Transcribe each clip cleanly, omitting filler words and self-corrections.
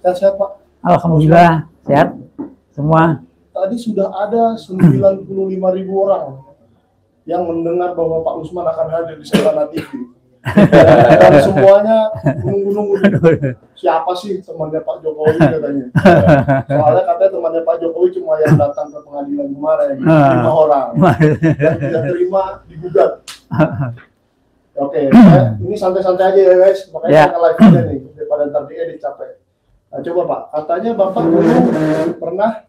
Sehat-sehat Pak? Alhamdulillah sehat semua. Tadi sudah ada 95.000 orang yang mendengar bahwa Pak Usman akan hadir di Selana TV. Dan semuanya gunung-gunung siapa sih temannya Pak Jokowi katanya. Soalnya katanya temannya Pak Jokowi cuma yang datang ke pengadilan kemarin 5 orang yang tidak terima digugat. Oke, ini santai-santai aja ya guys, makanya kita live aja nih daripada ntar diedit capek. Nah coba Pak, katanya Bapak dulu pernah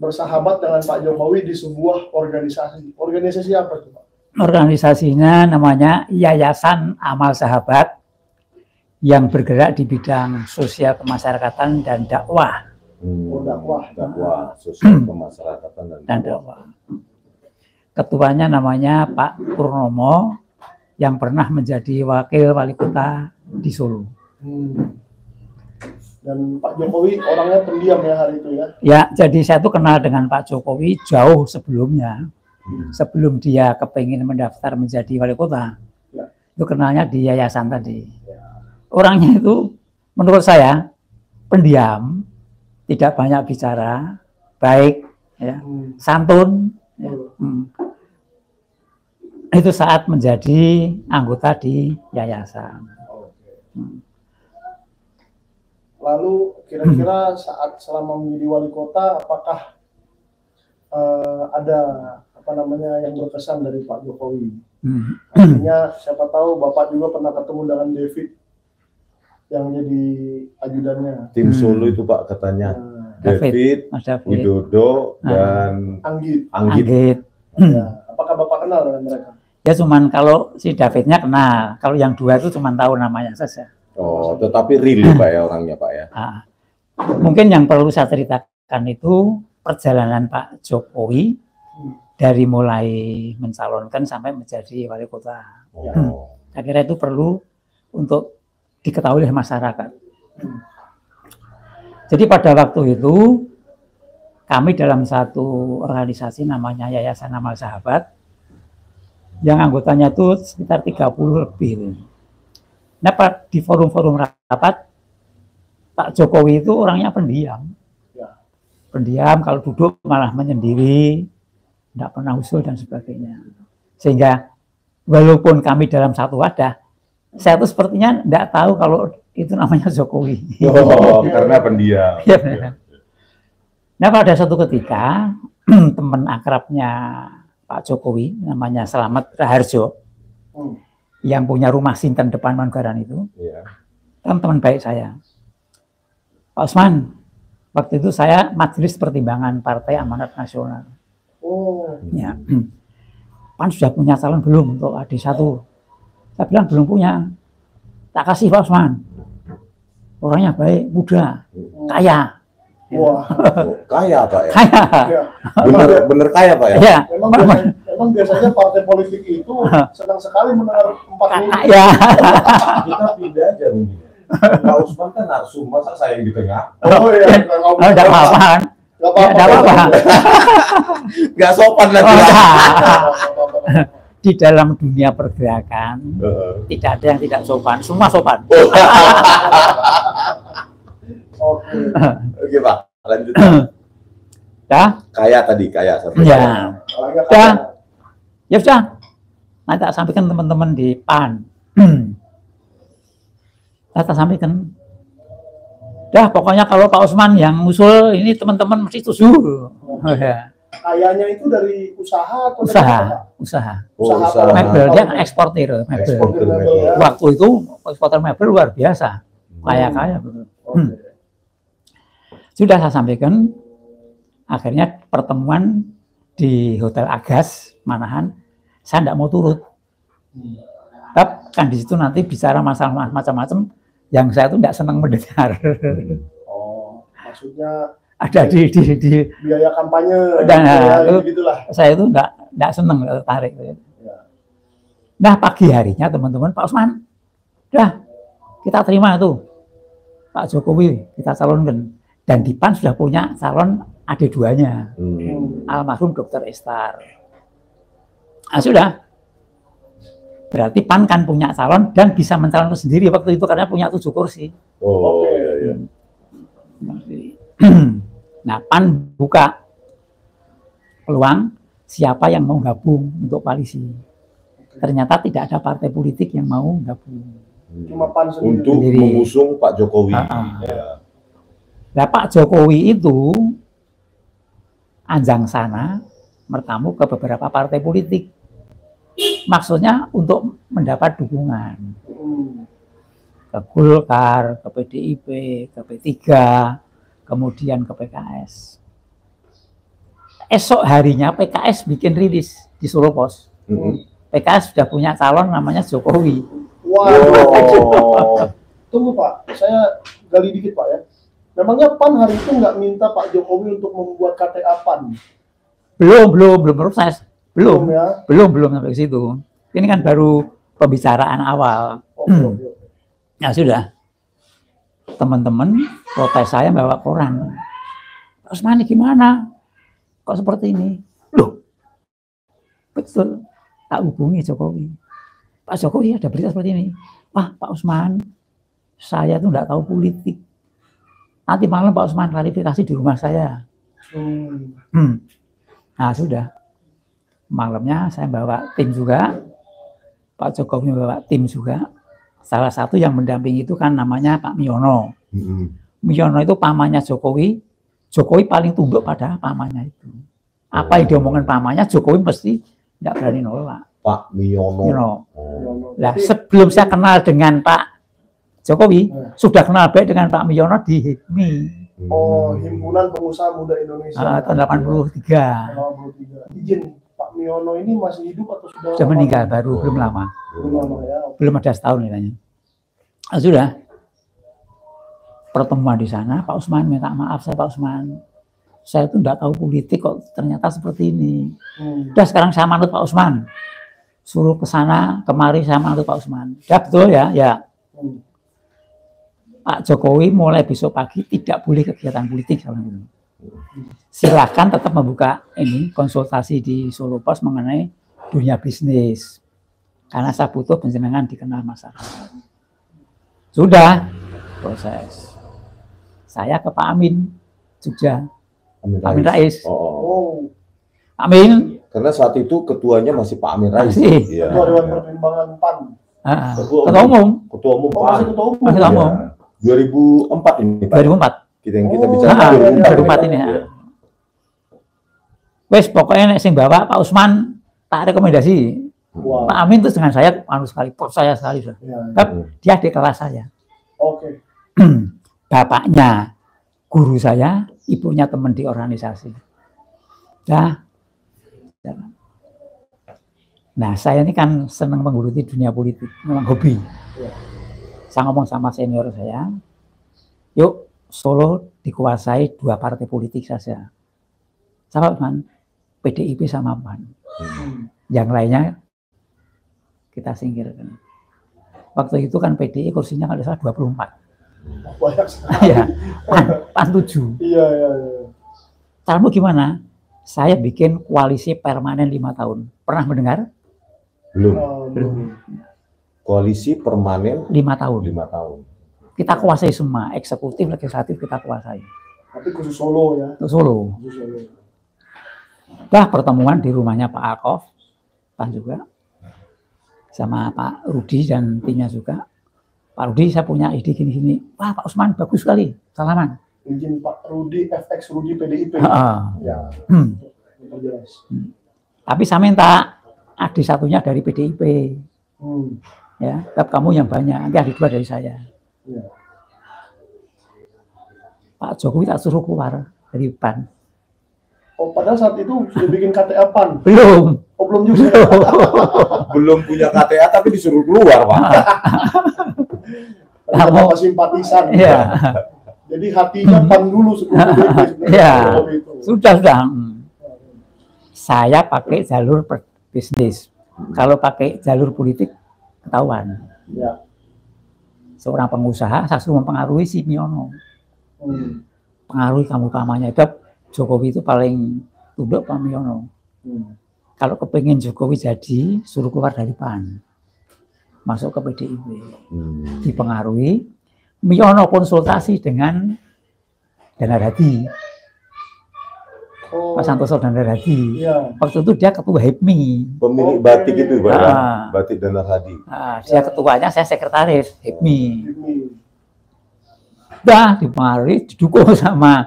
bersahabat dengan Pak Jokowi di sebuah organisasi. Organisasi apa itu Pak? Organisasinya namanya Yayasan Amal Sahabat yang bergerak di bidang sosial kemasyarakatan dan dakwah. Dakwah sosial kemasyarakatan dan dakwah. Ketuanya namanya Pak Purnomo yang pernah menjadi wakil wali kota di Solo. Dan Pak Jokowi orangnya pendiam ya hari itu ya? Ya, jadi saya tuh kenal dengan Pak Jokowi jauh sebelumnya. Sebelum dia kepingin mendaftar menjadi wali kota, itu kenalnya di yayasan tadi. Orangnya itu menurut saya pendiam, tidak banyak bicara, baik, ya, santun. Ya. Itu saat menjadi anggota di yayasan. Lalu kira-kira saat selama menjadi wali kota, apakah ada yang berkesan dari Pak Jokowi? Artinya siapa tahu Bapak juga pernah ketemu dengan David yang jadi ajudannya. Tim Solo itu Pak katanya. David, Widodo, dan Anggit. Ya. Apakah Bapak kenal dengan mereka? Ya cuman kalau si Davidnya kenal, kalau yang dua itu cuma tahu namanya saja. Oh, tetapi real Pak ya orangnya Pak ya. Mungkin yang perlu saya ceritakan itu perjalanan Pak Jokowi dari mulai mencalonkan sampai menjadi wali kota. Saya kira itu perlu untuk diketahui oleh masyarakat. Jadi pada waktu itu kami dalam satu organisasi namanya Yayasan Amal Sahabat yang anggotanya itu sekitar 30 lebih. Nah, di forum-forum rapat Pak Jokowi itu orangnya pendiam. Pendiam, kalau duduk malah menyendiri, tidak pernah usul dan sebagainya. Sehingga walaupun kami dalam satu wadah, saya tuh sepertinya tidak tahu kalau itu namanya Jokowi. Karena pendiam. Nah, pada suatu ketika teman akrabnya Pak Jokowi, namanya Slamet Raharjo, yang punya rumah Sinten depan Manggaran itu, kan teman baik saya. Pak Usman, waktu itu saya majelis pertimbangan Partai Amanat Nasional. Ya, Pan sudah punya calon belum untuk AD1? Saya bilang belum punya. Tak kasih Pak Usman. Orangnya baik, muda, kaya. Wah, kaya Pak ya? Kaya. Bener kaya Pak ya? Ya. Emang biasanya partai politik itu senang sekali mendengar 4 ini. Ya. Kita pindah aja mungkin. Pak Usman kan narsum, masa saya yang di tengah? Oh iya, tidak apa-apa. Tidak apa-apa. Gak sopan lagi. Di dalam dunia pergerakan tidak ada yang tidak sopan, semua sopan. Oke Pak, lanjut. Kaya tadi, kaya. Ya. Ya sudah. Nanti tak sampaikan teman-teman di PAN. Tak sampaikan. Dah, pokoknya kalau Pak Usman yang usul ini teman-teman mesti setuju. Kayanya itu dari usaha atau usaha. Mebel, dia eksportir mebel. Waktu itu eksportir mebel luar biasa. Kaya-kaya. Sudah saya sampaikan, akhirnya pertemuan di Hotel Agas Manahan, saya tidak mau turut. Kan di situ nanti bicara masalah macam-macam yang saya tuh tidak senang mendengar. Maksudnya ada di biaya kampanye dan gitulah. Saya itu tidak senang tertarik. Nah, pagi harinya teman-teman, Pak Usman, dah kita terima itu Pak Jokowi, kita calonkan. Dan di PAN sudah punya calon AD2-nya, almarhum Dr. Estar. Nah, sudah. Berarti PAN kan punya calon dan bisa mencalonkan sendiri waktu itu karena punya 7 kursi. Nah, PAN buka peluang siapa yang mau gabung untuk koalisi. Ternyata tidak ada partai politik yang mau gabung. Cuma PAN sendiri. Untuk mengusung Pak Jokowi. Ya. Nah, Pak Jokowi itu anjang sana bertamu ke beberapa partai politik. Maksudnya untuk mendapat dukungan. Ke Golkar, ke PDIP, ke P3, kemudian ke PKS. Esok harinya PKS bikin rilis di Solo Pos. PKS sudah punya calon namanya Jokowi. Wow. Tunggu Pak, saya gali dikit Pak ya. Memangnya PAN hari itu nggak minta Pak Jokowi untuk membuat KTA PAN? Belum proses. Belum ya? belum sampai ke situ. Ini kan baru pembicaraan awal. Ya sudah, teman-teman protes saya bawa koran. Pak Usmani gimana? Kok seperti ini? Loh, betul. Tak hubungi Jokowi. Pak Jokowi ada berita seperti ini. Wah, Pak Usman, saya tuh nggak tahu politik. Nanti malam Pak Usman klarifikasi di rumah saya. Nah sudah, malamnya saya bawa tim juga. Pak Jokowi bawa tim juga. Salah satu yang mendampingi itu kan namanya Pak Miono. Miono itu pamannya Jokowi. Jokowi paling tunduk pada pamannya itu. Apa yang diomongkan pamannya, Jokowi pasti tidak berani nolak. Pak Miono. Nah, sebelum saya kenal dengan Pak Jokowi, sudah kenal baik dengan Pak Miono di HIPMI. Oh, Himpunan Pengusaha Muda Indonesia. Tahun 83. 83. Izin, Pak Miono ini masih hidup atau sudah? Sudah meninggal, baru belum lama. Belum lama ya. Belum ada setahun katanya. Sudah. Pertemuan di sana, Pak Usman minta maaf, Pak Usman. Saya itu tidak tahu politik kok ternyata seperti ini. Udah sekarang saya manut Pak Usman. Suruh ke sana, kemari saya manut Pak Usman. Ya betul ya, ya. Pak Jokowi mulai besok pagi tidak boleh kegiatan politik. Silakan tetap membuka ini konsultasi di Solo Pos mengenai dunia bisnis. Karena saya butuh penjenengan dikenal masyarakat. Sudah proses. Saya ke Pak Amin, Jogja. Amin Rais. Amin. Karena saat itu ketuanya masih Pak Amin Rais. Ketua Dewan Pertimbangan PAN. Ketua Umum. Ketua Umum PAN. Ketua Umum. 2004 ini Pak. 2004. Kita bicara 2004 ini ya. Wes pokoknya sing bawa Pak Usman tak rekomendasi. Pak Amin itu dengan saya sekali, saya sekali. Dia di kelas saya. Oke. Bapaknya guru saya, ibunya teman di organisasi. Nah, saya ini kan senang menggeluti dunia politik, memang hobi. Saya ngomong sama senior saya, yuk Solo dikuasai 2 partai politik saja. Sama kan, PDIP sama PAN. Yang lainnya kita singkirkan. Waktu itu kan PDI kursinya kalau salah 24. Banyak sekali. Ya, PAN 7. Iya. Caramu gimana? Saya bikin koalisi permanen 5 tahun. Pernah mendengar? Belum. Koalisi permanen 5 tahun. 5 tahun. Kita kuasai semua, eksekutif, legislatif kita kuasai. Tapi khusus Solo ya. Untuk Solo. Pertemuan di rumahnya Pak Akov, PAN juga, sama Pak Rudi dan timnya juga. Pak Rudi, saya punya ide gini-gini. Wah, Pak Usman bagus sekali, salaman. Izin Pak Rudi, FX Rudi PDIP. Ya. Tapi saya minta adik satunya dari PDIP. Ya, kamu yang banyak, nanti adik 2 dari saya. Ya. Pak Jokowi tak suruh keluar dari PAN. Oh, padahal saat itu sudah bikin KTA PAN? Belum. Oh, belum juga. Belum punya KTA tapi disuruh keluar, Pak. Kamu simpatisan. Iya. Jadi hatinya PAN dulu sebelum Iya. Sudah. Saya pakai jalur bisnis. Kalau pakai jalur politik ketahuan. Ya. Seorang pengusaha saya suruh mempengaruhi si Miono. Pengaruhi kamu pamannya itu Jokowi itu paling tunduk Pak Miono. Kalau kepengen Jokowi jadi suruh keluar dari PAN. Masuk ke PDIP. Dipengaruhi. Miono konsultasi dengan Dana Dadi. Oh, Pak Santoso dan Hadi. iya. Waktu itu dia ketua HIPMI. Pemilik Oke. batik itu, Pak. Ya? Ah. Batik dan Hadi. Nah, dia ketuanya, saya sekretaris HIPMI. Ini. Dah dimari didukung sama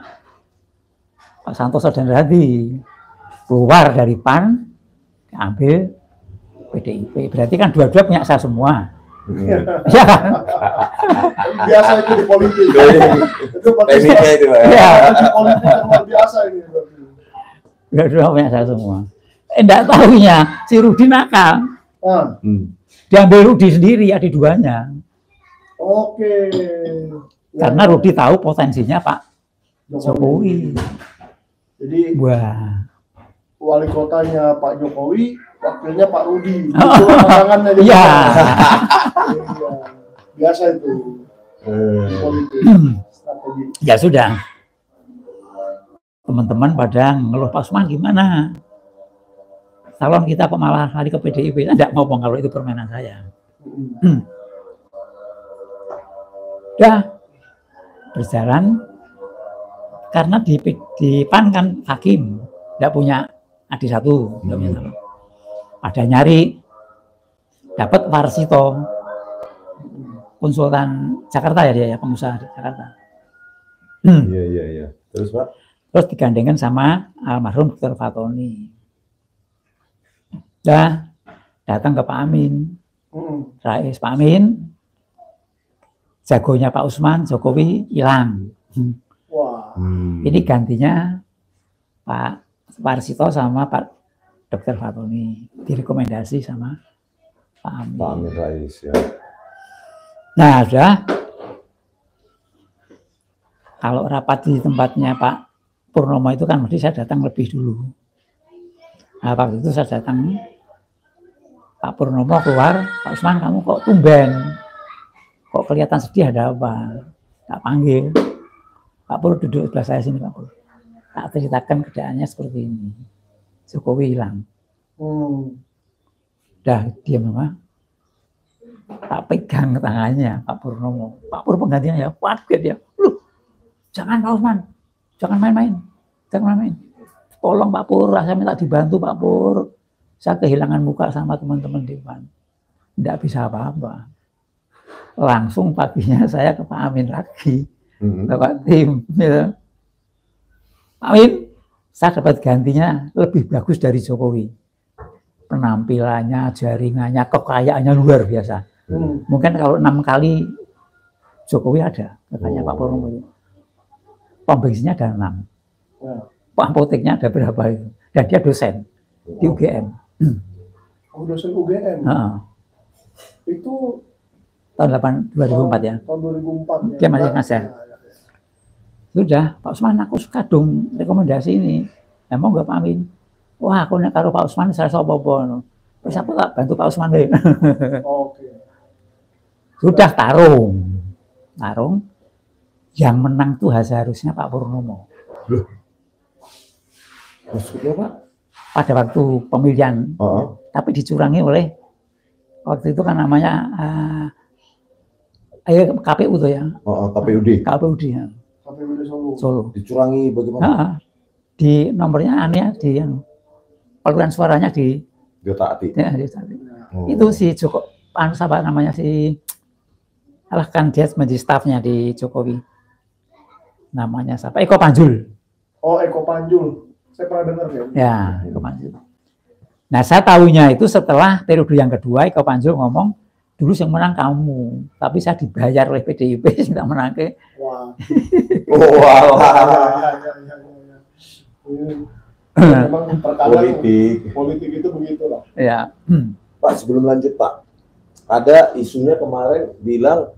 Pak Santoso dan Hadi. Keluar dari PAN, ambil PDIP. Berarti kan dua-dua punya saya semua. Ya kan? Biasa itu di politik. Itu Tekniknya itu, Pak. Ya. di politik yang luar biasa ini. Dua-dua punya saya semua. Enggak tahunya si Rudi nakal. Nah, Diambil Rudi sendiri, adik duanya. oke. Karena Rudi tahu potensinya Pak Jokowi. Jadi Wah. wali kotanya Pak Jokowi, wakilnya Pak Rudi. Itu pasangannya. Iya. Iya. Biasa itu di politik. Strategi. Ya sudah. Teman-teman pada ngeluh Pak Usman gimana? Calon kita kok malah lari ke PDIP. Tidak ngomong kalau itu permainan saya. Dah berjalan karena di PAN kan hakim tidak punya adik satu, tidak punya satu. Ada nyari dapat Warsito, konsultan Jakarta ya dia ya, pengusaha di Jakarta. Iya. Terus, Pak? Terus digandengkan sama almarhum Dr. Fatoni. Dah datang ke Pak Amin, Rais Pak Amin, jagonya Pak Usman, Jokowi hilang. Wah. Ini gantinya Pak Warsito sama Pak Dr. Fatoni, direkomendasi sama Pak Amin. Pak Amin Rais ya. Nah, sudah. Kalau rapat di tempatnya Pak Purnomo itu kan mesti saya datang lebih dulu. Nah, waktu itu saya datang, Pak Purnomo keluar, Pak Usman kamu kok tumben? Kok kelihatan sedih, ada apa? Tak panggil. Pak Pur duduk sebelah saya sini, Pak Pur. Tak ceritakan keadaannya seperti ini. Jokowi hilang. Dah diam sama. Tak pegang tangannya Pak Purnomo. Pak Pur penggantinya ya, kaget dia. Loh, jangan Pak Usman, jangan main-main. Jangan main-main. Tolong Pak Pur, saya minta dibantu Pak Pur. Saya kehilangan muka sama teman-teman di depan. Tidak bisa apa-apa. Langsung paginya saya ke Pak Amin lagi. Bapak tim. Ya. Pak Amin, saya dapat gantinya lebih bagus dari Jokowi. Penampilannya, jaringannya, kekayaannya luar biasa. Mungkin kalau 6 kali Jokowi ada, katanya Pak Purnomo. Pom bensinnya ada 6. Pak apoteknya ada berapa itu? Dan dia dosen di UGM. Oh, dosen UGM. Itu tahun 2004 ya. Tahun 2004 ya. Dia masih ngajar. Sudah, Pak Usman aku suka dong rekomendasi ini. Emang nggak Pak Amin? Wah, aku nek karo Pak Usman saya sopo-sopo. Terus aku tak bantu Pak Usman deh. Oke. Sudah tarung. Yang menang tuh seharusnya Pak Purnomo. Maksudnya, Pak? Pada waktu pemilihan, tapi dicurangi oleh waktu itu kan namanya KPU tuh ya. KPUD. KPUD ya. KPUD Solo. Dicurangi bagaimana? Di nomornya aneh di peluang suaranya di Diotak-atik. ya, itu si Joko apa namanya si kan dia menjadi stafnya di Jokowi. Namanya siapa? Eko Panjul. Oh, Eko Panjul. Saya pernah dengar ya. Ya, Eko Panjul. Nah, saya tahunya itu setelah periode yang kedua Eko Panjul ngomong, dulu yang menang kamu, tapi saya dibayar oleh PDIP tidak menang ke. Wah. Memang politik itu begitulah. Ya. Pak, sebelum lanjut Pak, ada isunya kemarin bilang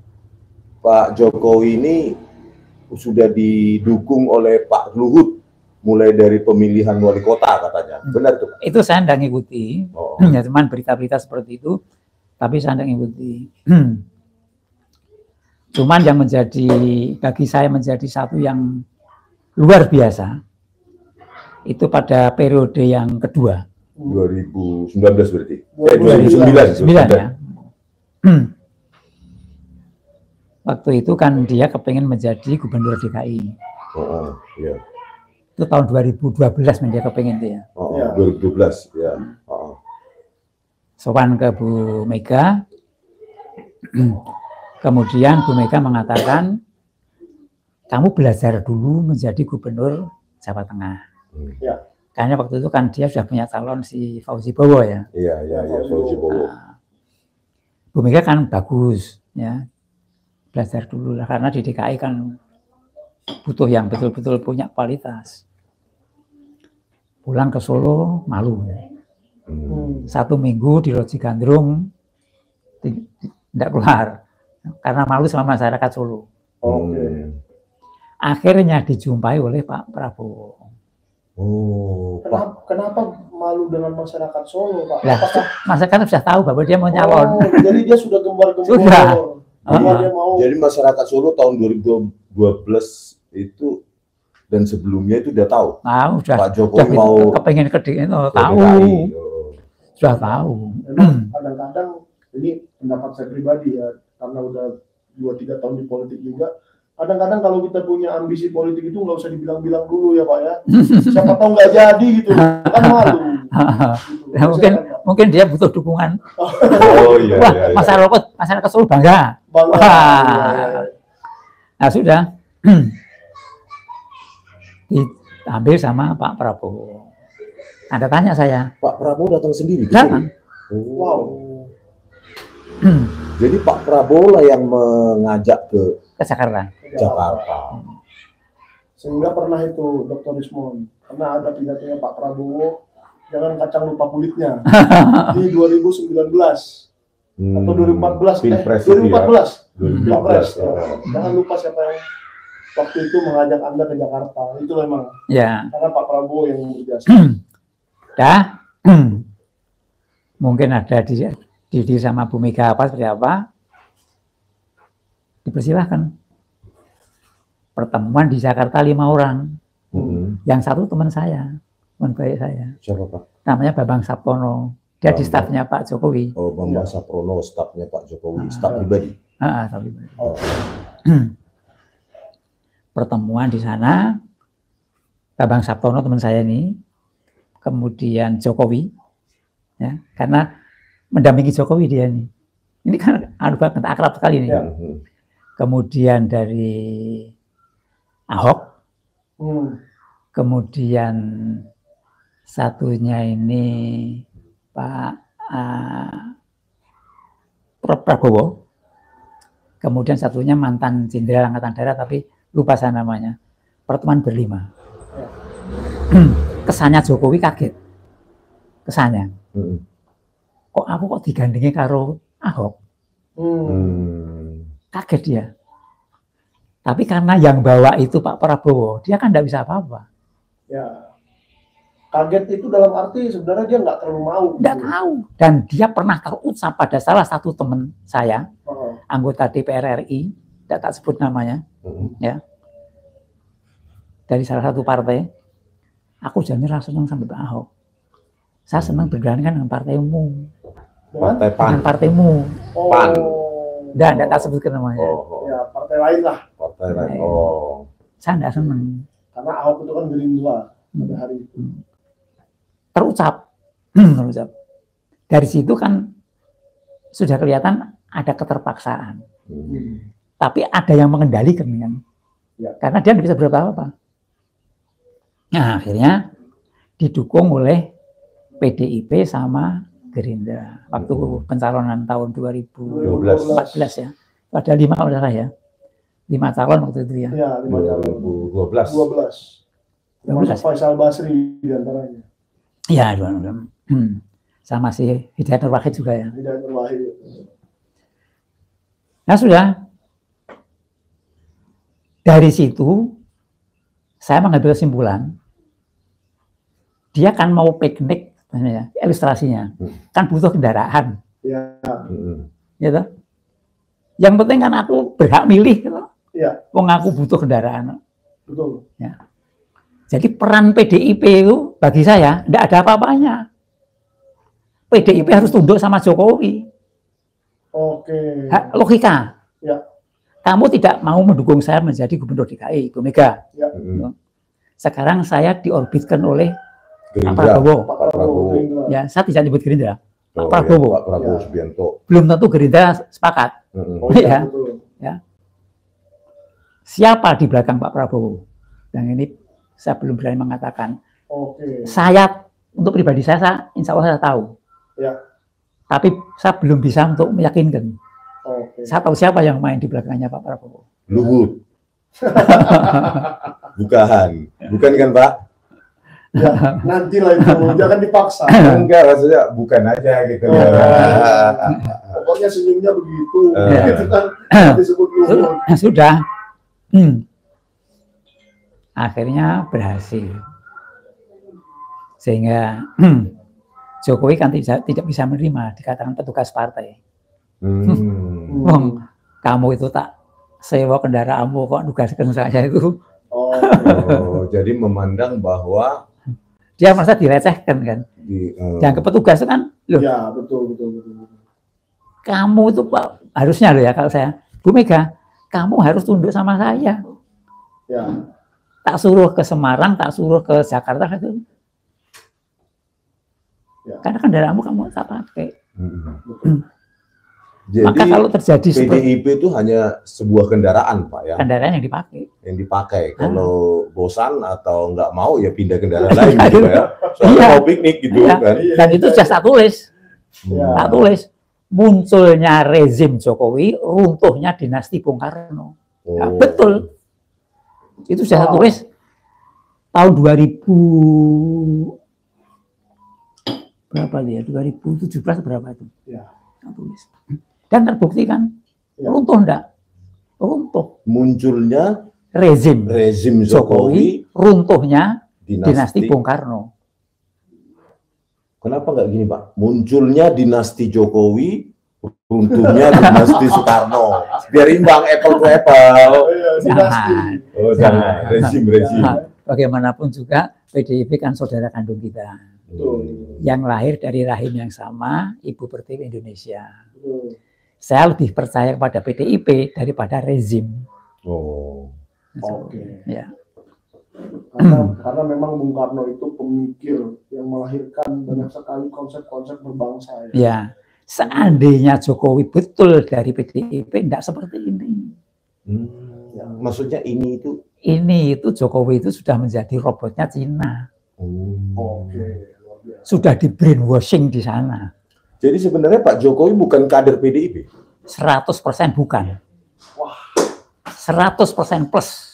Pak Jokowi ini sudah didukung oleh Pak Luhut mulai dari pemilihan wali kota katanya. Benar tuh Pak? Itu saya tidak ngikuti. Ya, cuman berita-berita seperti itu, tapi saya tidak ngikuti. Cuman yang bagi saya menjadi satu yang luar biasa, itu pada periode yang kedua. 2019 berarti? 2009 ya. Waktu itu kan dia kepengen menjadi gubernur DKI. Iya. Itu tahun 2012 dia kepengen itu ya. Oh, 2012 ya. Sowan ke Bu Mega. Kemudian Bu Mega mengatakan, kamu belajar dulu menjadi gubernur Jawa Tengah. Ya. Karena waktu itu kan dia sudah punya calon si Fauzi Bowo ya. Iya, Fauzi Bowo. Bu Mega kan bagus ya. Belajar dulu lah, karena di DKI kan butuh yang betul-betul punya kualitas. Pulang ke Solo, malu. 1 minggu di Loji Gandrung, tidak keluar. Karena malu sama masyarakat Solo. Akhirnya dijumpai oleh Pak Prabowo. Kenapa malu dengan masyarakat Solo, Pak? Lah, masyarakat sudah tahu bahwa dia mau nyalon. Jadi dia sudah gembar-gembor. Sudah. Dia mau. Jadi masyarakat Solo tahun 2012 itu dan sebelumnya itu udah tahu. Tahu, sudah. Pak Jokowi mau kepengen ke DKI, tahu. Sudah tahu. Kadang-kadang ini pendapat saya pribadi ya, karena udah 2-3 tahun di politik juga. Kadang-kadang kalau kita punya ambisi politik itu nggak usah dibilang-bilang dulu ya Pak ya. Siapa tahu nggak jadi gitu, kan malu. Gitu. Ya, mungkin dia butuh dukungan. Iya. Masyarakat Solo bangga. Iya. Nah sudah diambil sama Pak Prabowo. Ada tanya saya. Pak Prabowo datang sendiri. Datang. Wow. Jadi Pak Prabowo lah yang mengajak ke Jakarta. Sehingga pernah itu Dr. Rismond, karena ada pidatonya Pak Prabowo, jangan kacang lupa kulitnya. Di 2019 atau 2014, 2014. Jangan lupa siapa yang waktu itu mengajak Anda ke Jakarta. Itu memang. Ya. Karena Pak Prabowo yang berjasa. Mungkin ada di sama Bu Mega apa seperti apa? Dipersilahkan. Pertemuan di Jakarta 5 orang. Yang satu teman saya, teman baik saya. Siapa Pak? Namanya Bambang Saptono. Dia di stafnya Pak Jokowi. Oh, Bambang Saptono, stafnya Pak Jokowi, staf pribadi. Staf pribadi. Pertemuan di sana, Bambang Saptono teman saya ini, kemudian Jokowi, ya, karena mendampingi Jokowi dia ini. Ini kan akrab sekali nih. Kemudian dari Ahok, kemudian satunya ini Pak Prabowo, kemudian satunya mantan Jenderal Angkatan Darat tapi lupa saya namanya. Pertemuan berlima. Kesannya Jokowi kaget, kesannya. Kok aku kok digandingi karo Ahok? Kaget dia. Tapi karena yang bawa itu Pak Prabowo, dia kan tidak bisa apa-apa. Ya, kaget itu dalam arti sebenarnya dia nggak terlalu mau. Nggak tahu. Dan dia pernah terucap pada salah satu teman saya, anggota DPR RI, tidak tak sebut namanya, ya, dari salah satu partai. Aku jadi rasa senang sama Pak Ahok. Saya senang bergandingan dengan partaimu. Dengan partaimu. PAN. Tidak tak sebutkan namanya. Ya, partai lain lah. Partai lain. Saya tidak senang. Karena Ahok itu kan Gerindra pada hari itu. Terucap. Dari situ kan sudah kelihatan ada keterpaksaan. Tapi ada yang mengendalikan kan. Ya. Karena dia tidak bisa berbuat apa-apa. Nah, akhirnya didukung oleh PDIP sama Gerindra. Waktu pencalonan tahun 2014 ya. Ada 5 saudara ya. 5 calon waktu itu ya. Ya, 5 calon. 12. Faisal Basri di antaranya. Iya, sama si Hidayat Nur Wahid juga ya. Hidayat Nur Wahid. Nah sudah. Dari situ saya mengambil kesimpulan dia kan mau piknik, ilustrasinya kan butuh kendaraan. Ya. Gitu. Yang penting kan aku berhak milih gitu. Ya. Wong aku butuh kendaraan. Betul. Ya. Jadi peran PDIP itu bagi saya tidak ada apa-apanya. PDIP harus tunduk sama Jokowi. Oke. Logika. Ya. Kamu tidak mau mendukung saya menjadi gubernur DKI, Bu Mega. Ya. Sekarang saya diorbitkan oleh Pak Gerindra. Prabowo. Pak Prabowo. Ya, saya tidak nyebut Gerindra. Pak Oh, Prabowo. ya, Pak Prabowo Ya. Subianto. Belum tentu Gerindra sepakat. Oh, Ya. betul. Siapa di belakang Pak Prabowo? Yang ini saya belum berani mengatakan. Oke. Saya untuk pribadi saya insya Allah saya tahu. Ya. Tapi saya belum bisa untuk meyakinkan. Oke. Saya tahu siapa yang main di belakangnya Pak Prabowo. Luhut. Bukan kan Pak? Ya, nantilah itu, jangan dipaksa. Enggak, maksudnya bukan aja gitu. Pokoknya senyumnya begitu, Ya. gitu kan disebut luhur. Sudah. Akhirnya berhasil. Sehingga Jokowi kan tidak bisa menerima dikatakan petugas partai. Wong, kamu itu tak sewa kendaraanmu kok nugaskan saya itu. Oh, jadi memandang bahwa Dia merasa direcehkan kan. Yang ke petugas itu kan, loh, Ya, betul. kamu itu Pak, harusnya loh ya kalau saya, Bu Mega, kamu harus tunduk sama saya. Ya. Tak suruh ke Semarang, tak suruh ke Jakarta gitu. Ya. Karena kendaraanmu kamu tak pakai. Jadi Maka kalau terjadi seperti PDIP itu hanya sebuah kendaraan Pak ya, kendaraan yang dipakai. yang dipakai. Kalau bosan atau nggak mau ya pindah kendaraan lain gitu ya. Soalnya Iya. mau piknik gitu Iya. kan. Dan itu sudah tak tulis. Ya. Tak tulis. Munculnya rezim Jokowi, runtuhnya dinasti Bung Karno. Ya, Oh. betul. Itu sudah Wow. tulis tahun 2000 berapa dia? 2017 berapa itu? Ya. Tak tulis. Dan terbukti kan? Ya. Runtuh enggak? Runtuh. Munculnya Rezim rezim Jokowi, Jokowi, runtuhnya dinasti dinasti. Bung Karno. Kenapa nggak gini Pak? Munculnya dinasti Jokowi, runtuhnya dinasti Soekarno. Biar imbang apple to apple. Oh, iya, dinasti. Oh, jangan. Rezim. Nah, bagaimanapun juga PDIP kan saudara kandung kita. Betul. Yang lahir dari rahim yang sama, Ibu Pertiwi Indonesia. Betul. Saya lebih percaya kepada PDIP daripada rezim. Oh. Oke. Ya. Karena memang Bung Karno itu pemikir yang melahirkan banyak sekali konsep-konsep berbangsa. Ya. Ya, seandainya Jokowi betul dari PDIP, tidak seperti ini. Maksudnya ini itu. Ini itu Jokowi itu sudah menjadi robotnya Cina. Oke. Luar biasa. Sudah di brainwashing di sana. Jadi sebenarnya Pak Jokowi bukan kader PDIP. 100% bukan. Wah. 100% plus.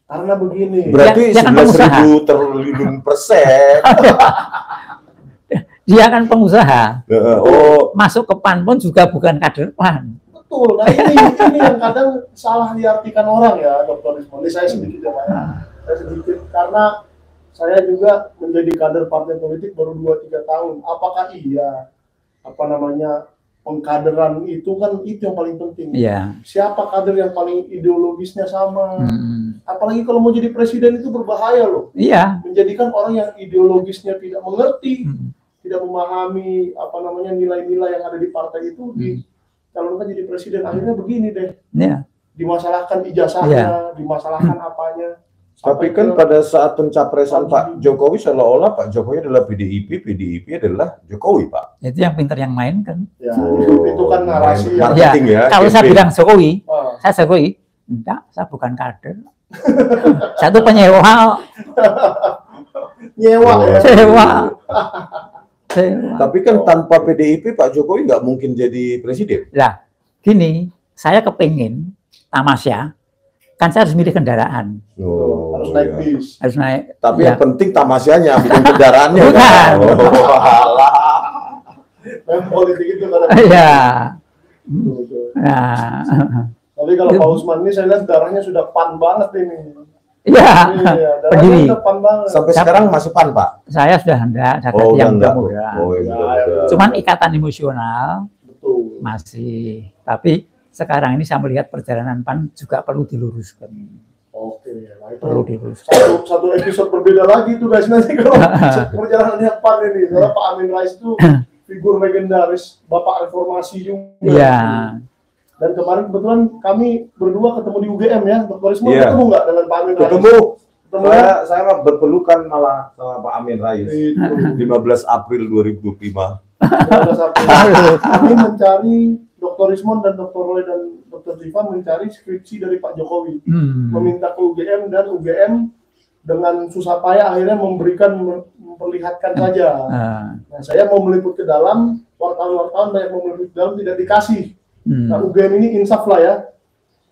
Karena begini. Berarti Dia kan pengusaha. 11.000 triliun persen. Dia kan pengusaha. Oh, Masuk ke PAN pun juga bukan kader PAN. Betul. Nah ini yang kadang salah diartikan orang ya, Dr. Rismon. Ini saya sedikit ya, Pak. Saya sedikit karena saya juga menjadi kader partai politik baru 2-3 tahun. Apakah iya pengkaderan itu kan itu yang paling penting. Iya. Siapa kader yang paling ideologisnya sama? Apalagi kalau mau jadi presiden itu berbahaya loh. Iya. Menjadikan orang yang ideologisnya tidak mengerti, tidak memahami nilai-nilai yang ada di partai itu dicalonkan jadi presiden. Akhirnya begini deh. Iya. Dimasalahkan ijazahnya, dimasalahkan apanya. tapi kan pada saat pencapresan Pak Jokowi seolah-olah Pak Jokowi adalah PDIP, PDIP adalah Jokowi Pak. Itu yang pintar yang main kan. Ya, itu kan narasi yang marketing ya. Kalau saya campaign. bilang Jokowi, Ah, saya Jokowi, enggak, saya bukan kader. Saya tuh penyewa. nyewa ya. Sewa. Tapi kan tanpa PDIP Pak Jokowi nggak mungkin jadi presiden. Lah, gini, saya kepingin tamasya, kan saya harus milih kendaraan, Oh, Harus naik iya. bis. harus naik. Tapi ya. yang penting tamasyanya, bukan kendaraannya. Bukan. Kan? Oh, alah. Memang politik itu kadang. Iya. Betul. Nah, Tapi kalau Pak Usman ini saya lihat darahnya sudah pan banget ini. iya. Iya, darahnya Pendiri. udah pan banget. Sampai sekarang masih pan Pak. Saya sudah enggak, saya Oh, yang enggak. muda. Oh, iya, udah. Cuman ikatan emosional Betul. masih. Tapi sekarang ini saya melihat perjalanan PAN juga perlu diluruskan. Oke, nah itu Perlu diluruskan. satu episode berbeda lagi tuh guys nanti kalau perjalanannya PAN ini. Soalnya Pak Amin Rais itu figur legendaris, Bapak Reformasi juga. Iya. Dan kemarin kebetulan kami berdua ketemu di UGM ya, Dr. Rismon Iya. ketemu nggak dengan Pak Amin Rais? Ketemu. Saya berpelukan malah sama Pak Amin Rais. 15 April 2025. Kami mencari Dr. Rismond dan Dr. Roy dan Dr. Diva mencari skripsi dari Pak Jokowi, meminta ke UGM dan UGM dengan susah payah akhirnya memperlihatkan saja. Nah, saya mau meliput ke dalam, wartawan-wartawan banyak mau meliput ke dalam tidak dikasih. Nah, UGM ini insaf lah ya,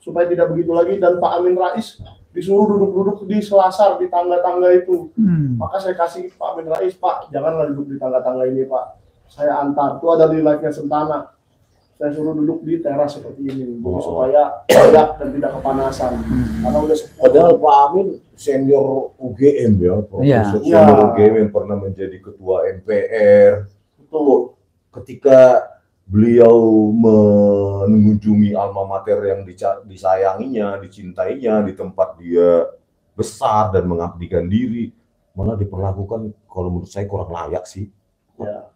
supaya tidak begitu lagi, dan Pak Amin Rais disuruh duduk-duduk di selasar di tangga-tangga itu. Maka saya kasih Pak Amin Rais, Pak janganlah duduk di tangga-tangga ini Pak, saya antar, itu ada di live-nya Sentana. Saya suruh duduk di teras seperti ini, supaya tegak dan tidak kepanasan. Karena udah padahal Pak Amin senior UGM ya, profesor senior UGM yang pernah menjadi ketua MPR. Betul. Ketika beliau mengunjungi alma mater yang disayanginya, dicintainya, di tempat dia besar dan mengabdikan diri, malah diperlakukan kalau menurut saya kurang layak sih.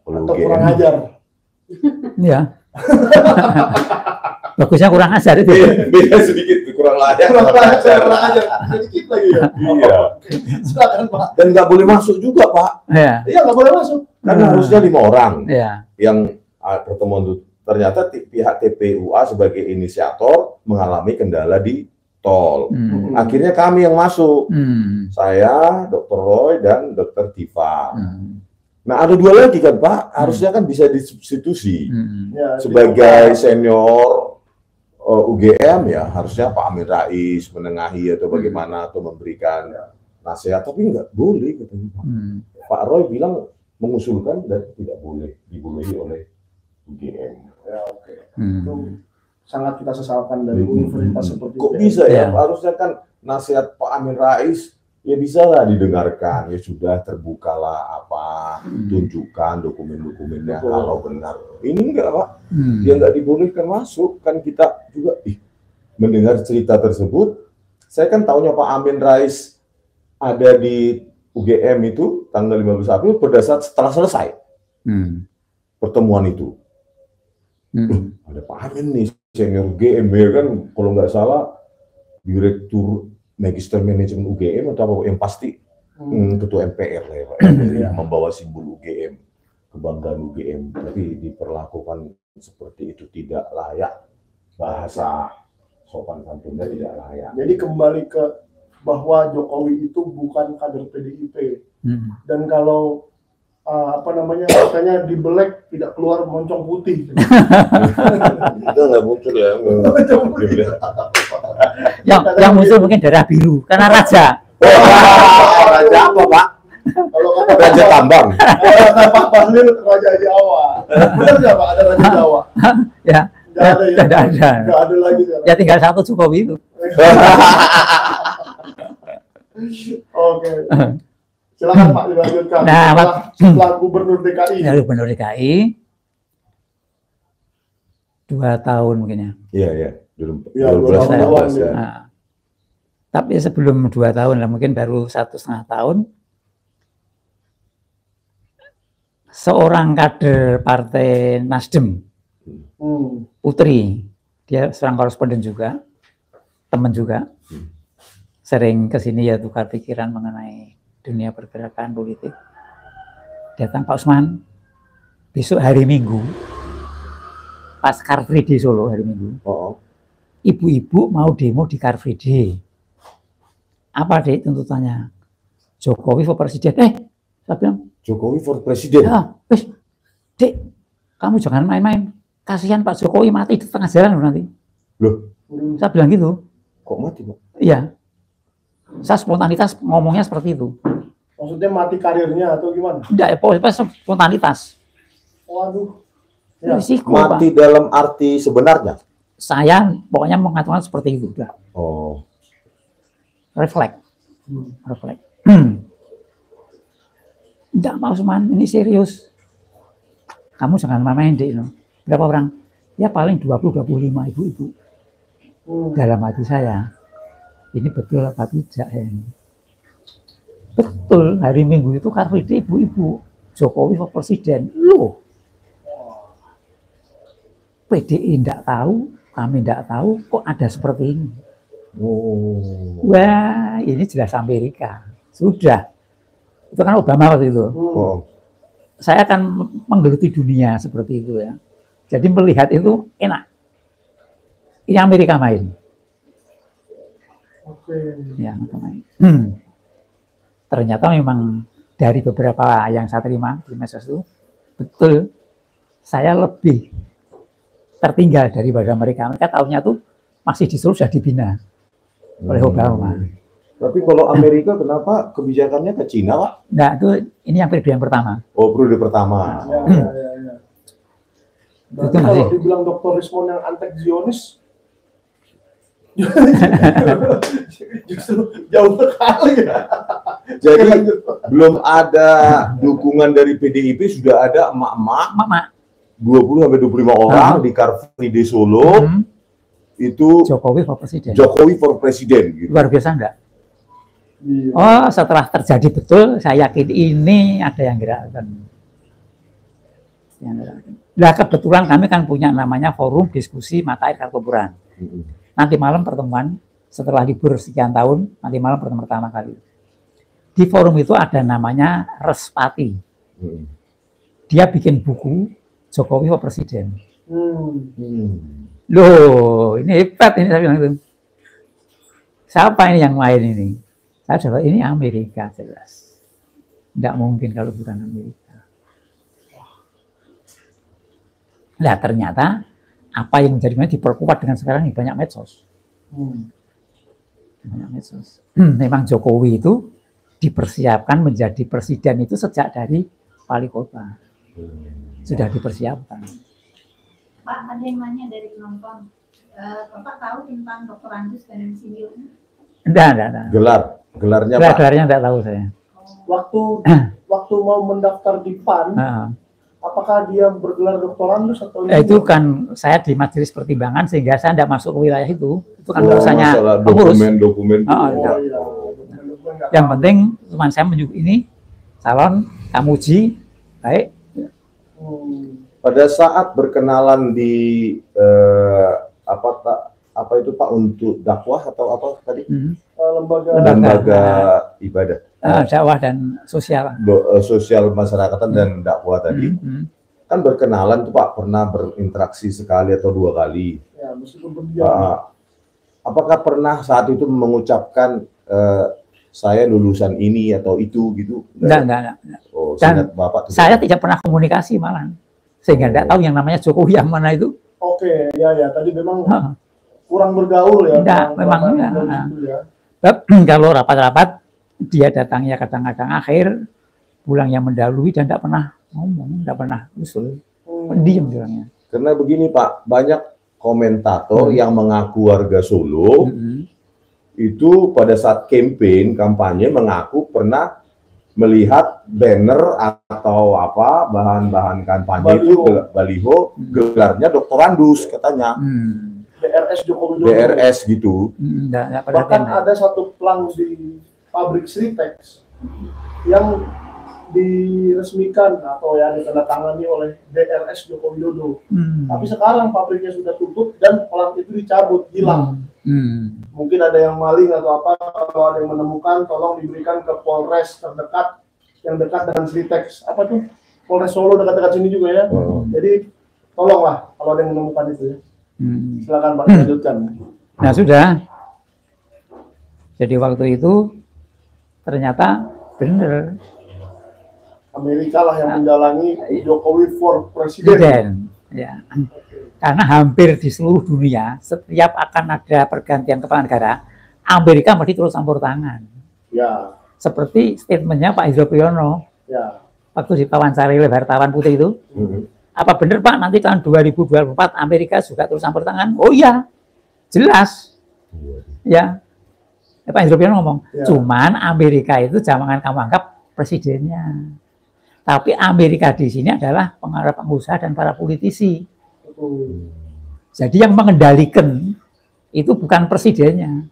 Atau kurang ajar. Iya. Bagusnya kurang ajar itu. Beda sedikit, kurang layak. Kurang ajar. Sedikit lagi ya. Iya. Silakan Pak. Dan nggak boleh masuk juga Pak. Iya nggak boleh masuk. Karena harusnya 5 orang yang pertemuan itu. Ternyata pihak TPUA sebagai inisiator mengalami kendala di tol. Akhirnya kami yang masuk. Saya, Dr. Roy dan Dr. Diva. Nah ada 2 lagi kan Pak, harusnya kan bisa disubstitusi. Sebagai senior UGM ya harusnya Pak Amin Rais menengahi atau bagaimana atau memberikan nasihat, tapi nggak boleh katanya Pak. Pak Roy bilang mengusulkan dan tidak boleh dibolehi oleh UGM. Ya oke. Itu sangat kita sesalkan dari universitas seperti kok bisa ya? Harusnya kan nasihat Pak Amin Rais ya bisa lah didengarkan, ya sudah terbukalah apa, tunjukkan dokumen-dokumennya kalau benar. Ini enggak Pak, dia nggak dibolehkan masuk, kan kita juga mendengar cerita tersebut. Saya kan tahunya Pak Amin Rais ada di UGM itu tanggal 15 April pada saat setelah selesai pertemuan itu. Ada Pak Amin nih, senior UGM ya kan, kalau nggak salah direktur Magister Manajemen UGM atau apa yang pasti ketua MPR lah ya Pak, yang membawa simbol UGM, kebanggaan UGM, tapi diperlakukan seperti itu tidak layak, bahasa sopan santunnya tidak layak. Jadi kembali ke bahwa Jokowi itu bukan kader PDIP, dan kalau katanya dibelek tidak keluar moncong putih. Itu nggak muncul ya. Yang muncul mungkin darah biru karena raja. Raja apa Pak? Kalau kata Raja Tambang. Pak Bahlil Raja Jawa. Benar nggak Pak ada Raja Jawa? Ya. Nggak ada. Nggak ada lagi. Ya tinggal satu Jokowi itu. Oke. Silakan Pak dilanjutkan. Nah, setelah Gubernur DKI. Ya, Gubernur DKI 2 tahun mungkin ya. Iya. 2 tahun. Nah, tapi sebelum 2 tahun lah, mungkin baru 1,5 tahun, seorang kader Partai Nasdem, Putri, dia seorang koresponden juga, teman juga, sering kesini ya tukar pikiran mengenai dunia pergerakan politik. Datang Pak Usman, besok hari Minggu, pas Car Free Day Solo hari Minggu, ibu-ibu mau demo di Car Free Day. Apa Dek tuntutannya? Jokowi for presiden. Saya bilang, Jokowi for presiden? Ya, Dek, kamu jangan main-main. Kasihan Pak Jokowi mati di tengah jalan nanti. Loh? Saya bilang gitu. Kok mati Pak? Iya. Saya spontanitas ngomongnya seperti itu. Maksudnya mati karirnya atau gimana? Tidak, ya pokoknya spontanitas. Waduh. Ya. Risiko, mati Pak. Dalam arti sebenarnya? Saya pokoknya mengatakan seperti itu. Udah. Oh. Refleks. Tidak Pak Usman, ini serius. Kamu jangan main-main Dek. Berapa orang? Ya paling 20-25 ibu-ibu. Dalam hati saya, ini betul apa tidak ya ini? Betul, hari Minggu itu Car Free Day ibu-ibu. Jokowi for presiden. Loh. PDI tidak tahu, kami tidak tahu, kok ada seperti ini. Oh. Wah, ini jelas Amerika. Sudah. Itu kan Obama waktu itu. Oh. Saya akan menggeluti dunia seperti itu ya. Jadi melihat itu enak. Ini Amerika main. Oke. Ya, main. Ternyata memang dari beberapa yang saya terima di medsos itu, betul saya lebih tertinggal daripada mereka. Mereka tahunya tuh masih di Solo sudah dibina oleh Obama. Tapi kalau Amerika kenapa kebijakannya ke Cina, Pak? Nah, itu ini yang periode yang pertama. Oh, periode pertama. Ya. Berarti kalau dibilang Dr. Rismond yang antek-Zionis, justru jauh sekali ya. Jadi belum ada dukungan dari PDIP, sudah ada emak-emak 20-25 orang di Car Free Day Solo. Itu Jokowi for presiden. Jokowi for presiden gitu. Luar biasa enggak? Iya. Oh, setelah terjadi betul, saya yakin ini ada yang gerakan. Nah, kebetulan kami kan punya namanya forum diskusi mata air Kartopuran. Nanti malam pertemuan setelah libur sekian tahun, nanti malam pertemuan pertama kali. Di forum itu ada namanya Respati. Dia bikin buku Jokowi for presiden. Loh, ini hebat ini saya bilang itu. Siapa ini yang main ini? Saya coba ini Amerika jelas. Tidak mungkin kalau bukan Amerika. Nah, ternyata apa yang menjadi diperkuat dengan sekarang ini banyak medsos. Banyak medsos. Memang Jokowi itu dipersiapkan menjadi presiden itu sejak dari wali kota. Sudah dipersiapkan. Pak, ada yang nanya dari penonton. Bapak tahu tentang Dr. Andus dan Insinyur? Enggak. Gelarnya Pak? Gelarnya enggak tahu saya. Waktu mau mendaftar di PAN, apakah dia bergelar doktorandus atau itu kan saya di majelis pertimbangan sehingga saya tidak masuk ke wilayah itu. Itu kan urusannya pengurus. Dokumen. Yang penting cuma saya menunjuk ini calon kamuji baik. Pada saat berkenalan di apa itu Pak, untuk dakwah atau apa tadi? Lembaga ibadah. Dakwah dan sosial. Sosial masyarakatan dan dakwah tadi. Kan berkenalan tuh Pak, pernah berinteraksi sekali atau 2 kali. Ya, meskipun berdiam. Apakah pernah saat itu mengucapkan saya lulusan ini atau itu gitu? Enggak. Oh, Dan Bapak saya tidak pernah komunikasi malah. Sehingga tidak tahu yang namanya Jokowi yang mana itu. Oke, ya tadi memang kurang bergaul ya. Enggak, memang enggak. Gitu ya. Kalau rapat-rapat dia datangnya kadang-kadang akhir, pulangnya mendahului dan tidak pernah ngomong, tidak pernah usul. Pendiam bilangnya. Karena begini Pak, banyak komentator yang mengaku warga Solo itu pada saat kampanye mengaku pernah melihat banner atau apa bahan-bahan kampanye itu baliho gelarnya doktorandus katanya. DRS Jokowi Dodo. DRS gitu. Bahkan ada satu plang di pabrik Sritex yang diresmikan atau ya ditandatangani oleh DRS Jokowi Dodo. Tapi sekarang pabriknya sudah tutup dan plang itu dicabut, hilang. Mungkin ada yang maling atau apa, kalau ada yang menemukan tolong diberikan ke Polres terdekat yang dekat dengan Sritex. Apa tuh? Polres Solo dekat-dekat sini juga ya. Jadi tolonglah kalau ada yang menemukan itu ya. Silakan Pak lanjutkan. Nah sudah. Jadi waktu itu ternyata benar. Amerika lah yang mendalangi Jokowi for presiden. Ya. Karena hampir di seluruh dunia setiap akan ada pergantian kepala negara, Amerika mesti terus campur tangan. Ya. Seperti statementnya Pak Hidro Priyono. Ya. Waktu diwawancari oleh wartawan putih itu. Apa benar Pak nanti tahun 2024 Amerika juga terus campur tangan? Oh iya, jelas. Ya. Pak Hidro Priyono ngomong, cuman Amerika itu jangan kamu anggap presidennya. Tapi Amerika di sini adalah pengusaha dan para politisi. Jadi yang mengendalikan itu bukan presidennya,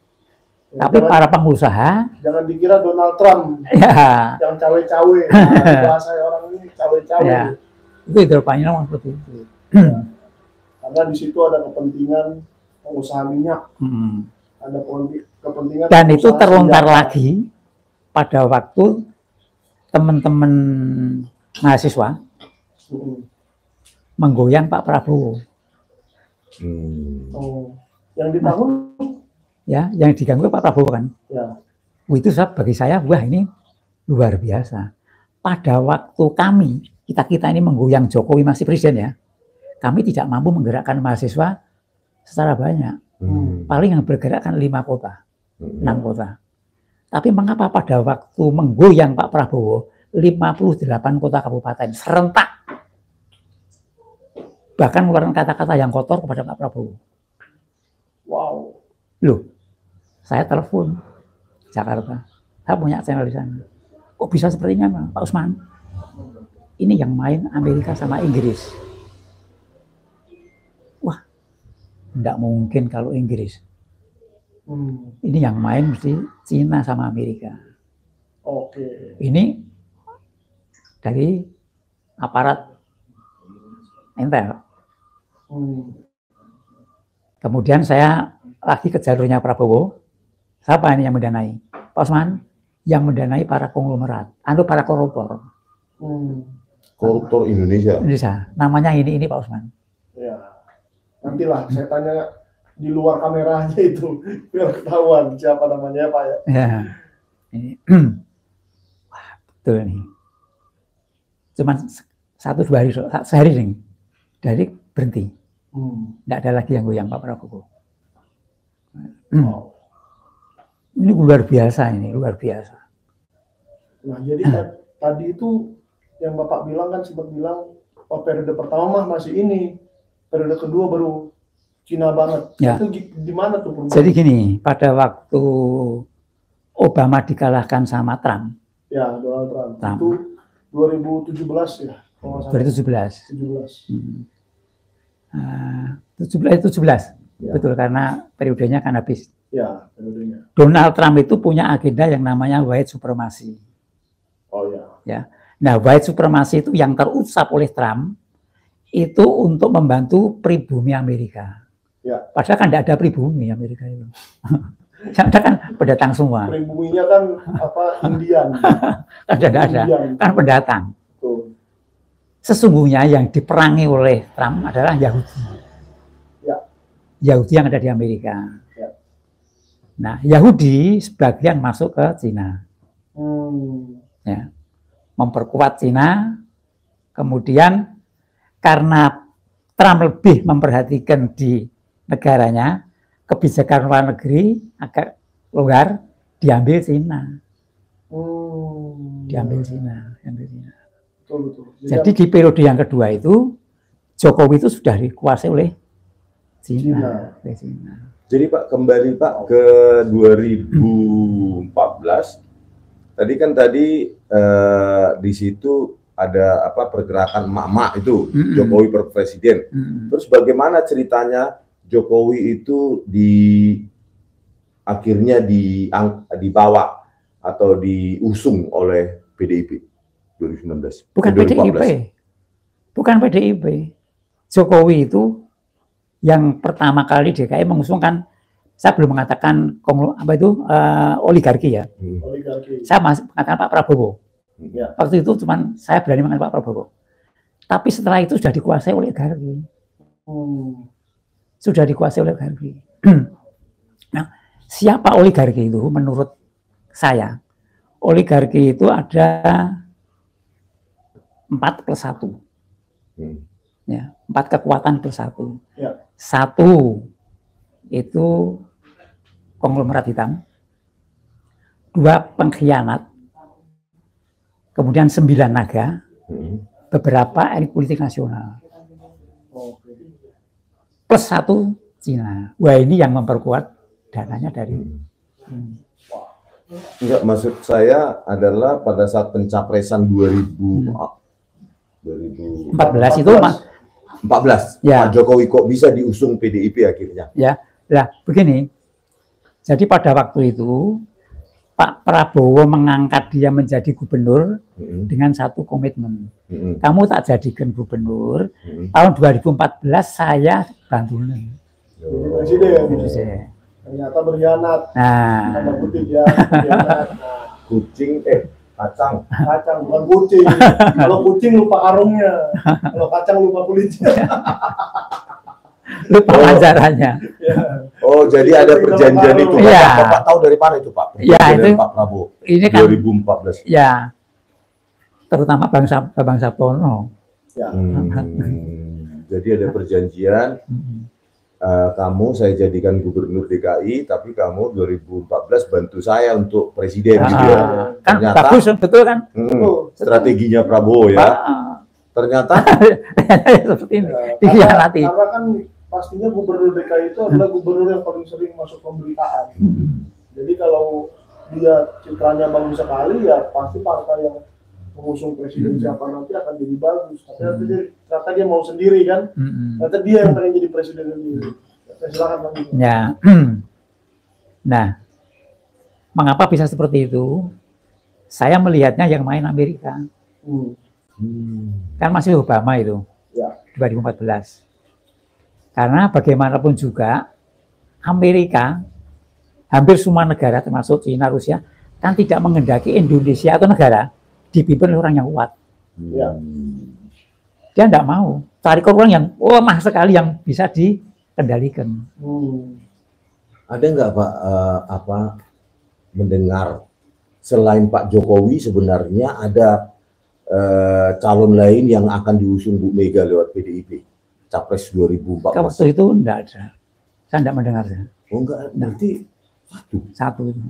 tapi para pengusaha. Jangan dikira Donald Trump yang cawe-cawe. Bahasa orang ini cawe-cawe. Ya, itu hidropannya memang seperti itu. Karena di situ ada kepentingan pengusaha minyak. Ada kepentingan. Dan itu usaha terlontar senjata. lagi pada waktu teman-teman mahasiswa menggoyang Pak Prabowo. Oh, yang di tahun Ya, yang diganggu Pak Prabowo kan. ya. Itu bagi saya, wah ini luar biasa. Pada waktu kami, kita ini menggoyang Jokowi masih presiden ya, kami tidak mampu menggerakkan mahasiswa secara banyak. Paling yang bergerak kan 5 kota, 6 kota. Tapi mengapa pada waktu menggoyang Pak Prabowo, 58 kota kabupaten serentak bahkan mengeluarkan kata-kata yang kotor kepada Pak Prabowo. Wow. Loh, saya telepon Jakarta, saya punya channel di sana. Kok bisa sepertinya Pak Usman? Ini yang main Amerika sama Inggris. Wah, enggak mungkin kalau Inggris. Ini yang main mesti Cina sama Amerika. Oke. Ini dari aparat intel. Kemudian saya lagi ke jalurnya Prabowo. Siapa ini yang mendanai? Pak Usman, yang mendanai para konglomerat, para koruptor. Koruptor Indonesia. Namanya ini Pak Usman. Ya. Nantilah saya tanya di luar kamera aja itu biar ketahuan siapa namanya Pak ya. Ya. Ini. Wah, betul nih. Cuman 1-2 hari, sehari nih. Dari berhenti. Tidak ada lagi yang goyang Pak Prabowo. Wow. Ini luar biasa ini, luar biasa. Nah, jadi tadi itu yang Bapak bilang kan sempat bilang, oh, periode pertama mah masih ini, periode kedua baru Cina banget. Ya. Itu gimana tuh perubahan? Jadi gini, pada waktu Obama dikalahkan sama Trump. Ya, Donald Trump. Itu 2017 ya. 2017. 17. Ya. Betul, karena periodenya kan habis. Ya, periodenya. Donald Trump itu punya agenda yang namanya white supremacy. Oh ya. Ya. Nah, white supremacy itu yang terusap oleh Trump itu untuk membantu pribumi Amerika. Ya. Padahal kan tidak ada pribumi Amerika itu. Yang ada kan pendatang semua. Pribuminya kan apa Indian. Kan tidak ada, kan pendatang. Tuh. Sesungguhnya yang diperangi oleh Trump adalah Yahudi. Ya. Yahudi yang ada di Amerika. Ya. Nah, Yahudi sebagian masuk ke Cina. Ya. Memperkuat Cina. Kemudian karena Trump lebih memperhatikan di negaranya, kebijakan luar negeri agak longgar, diambil Cina. Diambil Cina. Betul. Jadi di periode yang kedua itu Jokowi itu sudah dikuasai oleh Cina. Jadi Pak, kembali Pak ke 2014. Tadi di situ ada pergerakan emak-emak itu, Jokowi berpresiden. Terus bagaimana ceritanya Jokowi itu akhirnya dibawa atau diusung oleh PDIP 2019? Bukan 2014. Bukan PDIP. Jokowi itu yang pertama kali DKI mengusungkan, saya belum mengatakan oligarki ya. Oligarki. Saya masih mengatakan Pak Prabowo. Ya. Waktu itu cuman saya berani mengatakan Pak Prabowo. Tapi setelah itu sudah dikuasai oligarki. Sudah dikuasai oligarki. Nah, siapa oligarki itu? Menurut saya, oligarki itu ada 4+1. Ya, 4 kekuatan plus 1. Ya. 1 itu konglomerat hitam. 2 pengkhianat. Kemudian 9 naga. Beberapa elit politik nasional. Plus 1 Cina. Wah, ini yang memperkuat dananya dari. Enggak, maksud saya adalah pada saat pencapresan 2014 itu 14. Ya. Pak Jokowi kok bisa diusung PDIP akhirnya? Ya, lah begini. Jadi pada waktu itu Pak Prabowo mengangkat dia menjadi gubernur dengan satu komitmen. Kamu tak jadikan gubernur, tahun 2014 saya bantu Presiden. Ternyata berkhianat. Nah, Tanda kutip ya, berkhianat. Nah, Kucing, kacang. kacang bukan kucing. Kalau kucing lupa karungnya, kalau kacang lupa kulitnya. lupa ajarannya. Ya. Oh, jadi ada perjanjian itu. Iya. Bapak tahu dari mana itu, Pak? Iya, Perjanjian itu- dari Pak Prabowo Ini kan 2014. ya terutama Bang Sabtono. Ya. Jadi ada perjanjian, kamu saya jadikan gubernur DKI, tapi kamu 2014 bantu saya untuk presiden gitu ya. Kan Ternyata bagus, betul kan? strateginya Prabowo ya. Ternyata Seperti ini. Ya, Dikhianati. karena kan pastinya gubernur DKI itu adalah gubernur yang paling sering masuk pemberitaan. Jadi kalau dia citranya bagus sekali, ya pasti partai yang mengusung presiden siapa nanti akan jadi bagus. Tapi nanti ternyata dia mau sendiri kan, ternyata dia yang pengen jadi presiden sendiri. Ya, silakan Bang. Ya. Nah, mengapa bisa seperti itu? Saya melihatnya yang main Amerika. Kan masih Obama itu, Ya. 2014. Karena bagaimanapun juga Amerika, hampir semua negara termasuk China, Rusia, kan tidak menghendaki Indonesia atau negara dipimpin oleh orang yang kuat. Ya. Dia tidak mau cari orang yang lemah sekali yang bisa dikendalikan. ada nggak Pak mendengar selain Pak Jokowi sebenarnya ada calon lain yang akan diusung Bu Mega lewat PDIP Capres 2014? Waktu itu tidak ada. Saya tidak mendengarnya. Oh enggak, berarti Satu itu.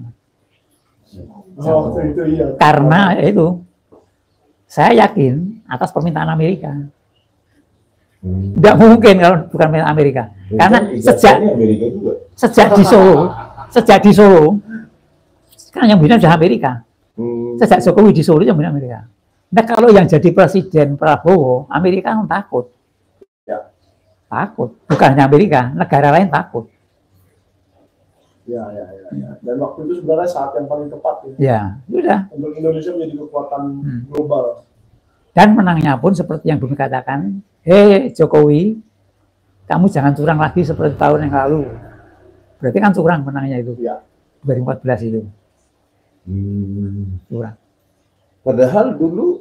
Oh, itu iya. Karena itu saya yakin atas permintaan Amerika. Tidak mungkin kalau bukan permintaan Amerika. Karena Amerika juga. sejak di Solo kan yang bina sudah Amerika. Sejak Jokowi di Solo yang bina Amerika. Nah kalau yang jadi presiden Prabowo, Amerika kan takut. Ya. Takut. Bukan hanya Amerika, negara lain takut. Ya. Dan waktu itu sebenarnya saat yang paling tepat ya. Ya, sudah. Untuk Indonesia menjadi kekuatan global. Dan menangnya pun seperti yang Bumi katakan, hei Jokowi, kamu jangan curang lagi seperti tahun yang lalu. Berarti kan curang menangnya itu. Ya. 2014 itu. Curang. Padahal dulu